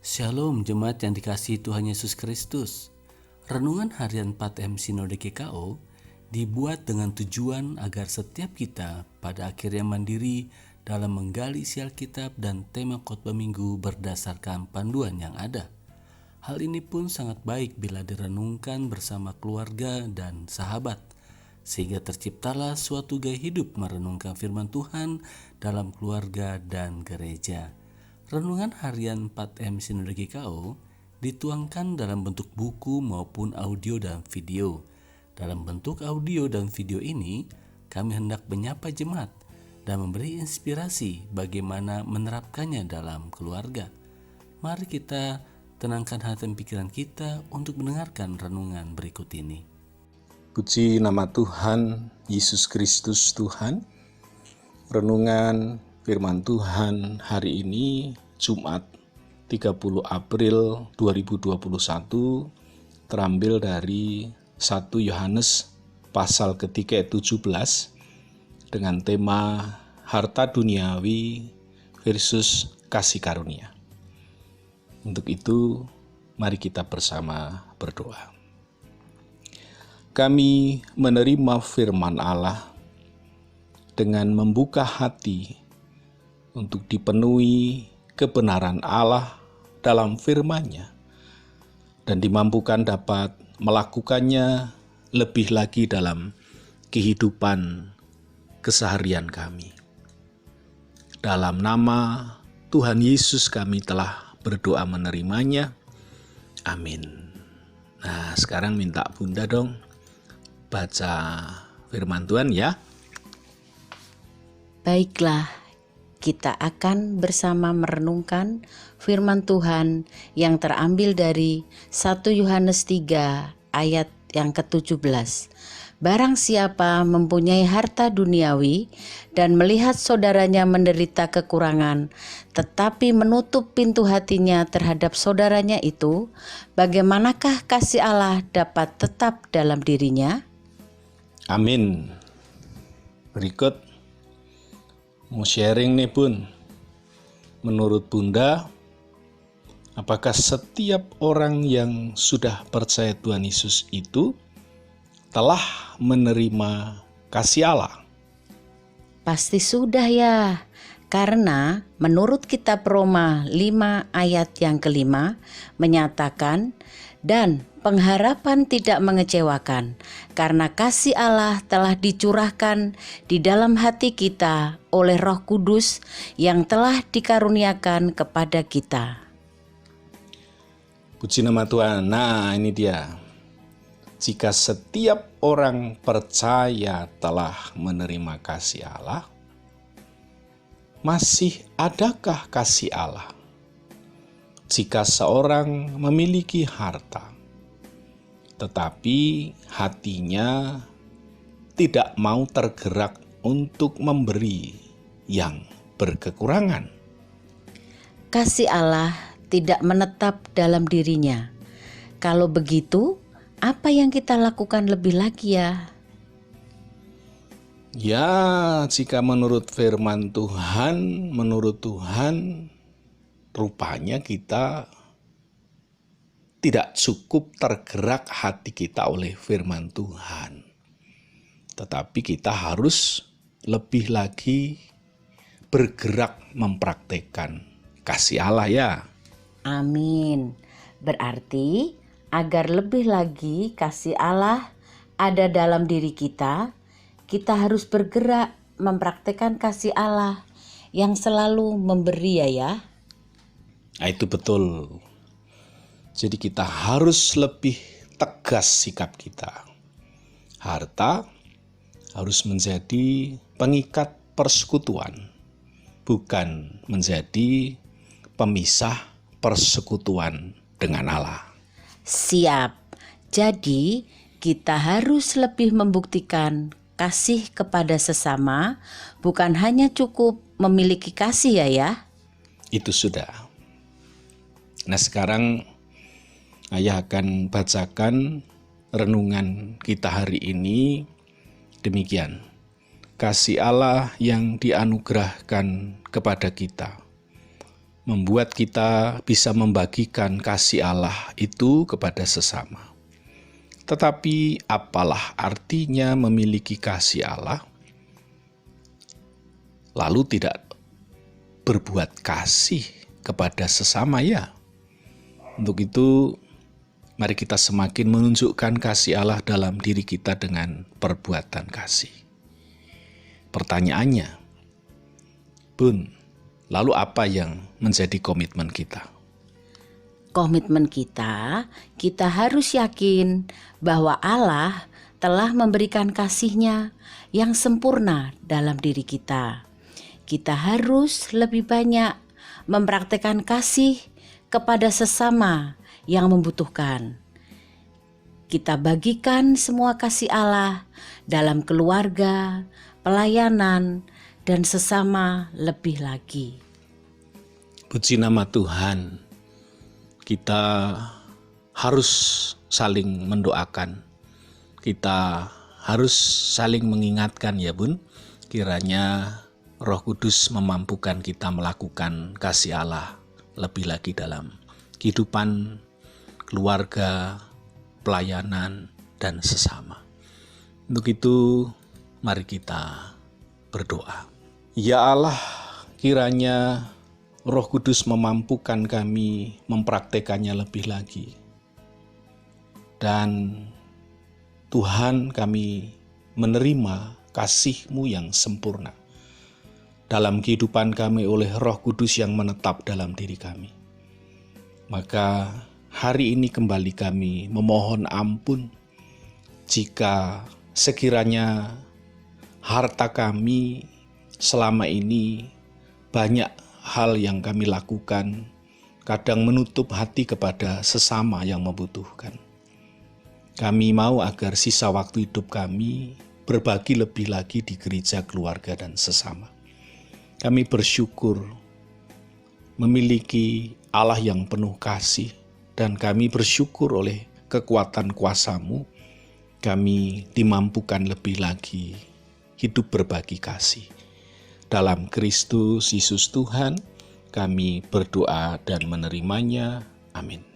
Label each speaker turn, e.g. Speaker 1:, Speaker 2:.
Speaker 1: Shalom jemaat yang dikasihi Tuhan Yesus Kristus. Renungan harian 4M Sinode GKO dibuat dengan tujuan agar setiap kita pada akhirnya mandiri dalam menggali isi Alkitab dan tema khotbah minggu berdasarkan panduan yang ada. Hal ini pun sangat baik bila direnungkan bersama keluarga dan sahabat, sehingga terciptalah suatu gaya hidup merenungkan firman Tuhan dalam keluarga dan gereja. Renungan harian 4M Sinode GKO dituangkan dalam bentuk buku maupun audio dan video. Dalam bentuk audio dan video ini, kami hendak menyapa jemaat dan memberi inspirasi bagaimana menerapkannya dalam keluarga. Mari kita tenangkan hati dan pikiran kita untuk mendengarkan renungan berikut ini.
Speaker 2: Puji nama Tuhan Yesus Kristus Tuhan. Renungan firman Tuhan hari ini Jumat 30 April 2021 terambil dari 1 Yohanes pasal ketiga ayat 17 dengan tema harta duniawi versus kasih karunia. Untuk itu mari kita bersama berdoa. Kami menerima firman Allah dengan membuka hati untuk dipenuhi kebenaran Allah dalam firman-Nya dan dimampukan dapat melakukannya lebih lagi dalam kehidupan keseharian kami. Dalam nama Tuhan Yesus kami telah berdoa menerimanya. Amin. Nah, sekarang minta Bunda dong baca firman Tuhan ya.
Speaker 3: Baiklah, kita akan bersama merenungkan firman Tuhan yang terambil dari 1 Yohanes 3 ayat yang ke-17. Barang siapa mempunyai harta duniawi dan melihat saudaranya menderita kekurangan, tetapi menutup pintu hatinya terhadap saudaranya itu, bagaimanakah kasih Allah dapat tetap dalam dirinya?
Speaker 2: Amin. Berikut mau sharing nih Bun. Menurut Bunda, apakah setiap orang yang sudah percaya Tuhan Yesus itu telah menerima kasih Allah?
Speaker 3: Pasti sudah ya, karena menurut kitab Roma 5 ayat yang ke-5 menyatakan, dan pengharapan tidak mengecewakan, karena kasih Allah telah dicurahkan di dalam hati kita oleh Roh Kudus yang telah dikaruniakan kepada kita.
Speaker 2: Puji nama Tuhan. Nah, ini dia. Jika setiap orang percaya telah menerima kasih Allah, masih adakah kasih Allah? Jika seorang memiliki harta, tetapi hatinya tidak mau tergerak untuk memberi yang berkekurangan,
Speaker 3: Kasih Allah tidak menetap dalam dirinya. Kalau begitu, apa yang kita lakukan lebih lagi ya?
Speaker 2: ya jika menurut firman Tuhan, rupanya kita tidak cukup tergerak hati kita oleh firman Tuhan. Tetapi kita harus lebih lagi bergerak mempraktekkan kasih Allah ya.
Speaker 3: Amin. Berarti agar lebih lagi kasih Allah ada dalam diri kita, kita harus bergerak mempraktekkan kasih Allah yang selalu memberi ya.
Speaker 2: Nah, itu betul. Jadi kita harus lebih tegas sikap kita. Harta harus menjadi pengikat persekutuan, bukan menjadi pemisah persekutuan dengan Allah.
Speaker 3: Siap. Jadi kita harus lebih membuktikan kasih kepada sesama, bukan hanya cukup memiliki kasih ya.
Speaker 2: Itu sudah. Nah, sekarang Ayah akan bacakan renungan kita hari ini. Demikian. Kasih Allah yang dianugerahkan kepada kita membuat kita bisa membagikan kasih Allah itu kepada sesama. Tetapi apalah artinya memiliki kasih Allah, lalu tidak berbuat kasih kepada sesama ya? Untuk itu, mari kita semakin menunjukkan kasih Allah dalam diri kita dengan perbuatan kasih. Pertanyaannya, Bun, lalu apa yang menjadi komitmen kita?
Speaker 3: Komitmen kita harus yakin bahwa Allah telah memberikan kasih-Nya yang sempurna dalam diri kita. Kita harus lebih banyak mempraktikkan kasih kepada sesama yang membutuhkan. Kita bagikan semua kasih Allah dalam keluarga, pelayanan, dan sesama lebih lagi.
Speaker 2: Puji nama Tuhan, kita harus saling mendoakan. Kita harus saling mengingatkan ya Bun. Kiranya Roh Kudus memampukan kita melakukan kasih Allah lebih lagi dalam kehidupan keluarga, pelayanan, dan sesama. Untuk itu, mari kita berdoa. Ya Allah, kiranya Roh Kudus memampukan kami mempraktekannya lebih lagi. Dan Tuhan, kami menerima kasih-Mu yang sempurna dalam kehidupan kami oleh Roh Kudus yang menetap dalam diri kami. Maka hari ini kembali kami memohon ampun jika sekiranya harta kami selama ini banyak hal yang kami lakukan, kadang menutup hati kepada sesama yang membutuhkan. Kami mau agar sisa waktu hidup kami berbagi lebih lagi di gereja, keluarga, dan sesama. Kami bersyukur memiliki Allah yang penuh kasih, dan kami bersyukur oleh kekuatan kuasa-Mu, kami dimampukan lebih lagi hidup berbagi kasih. Dalam Kristus Yesus Tuhan, kami berdoa dan menerimanya. Amin.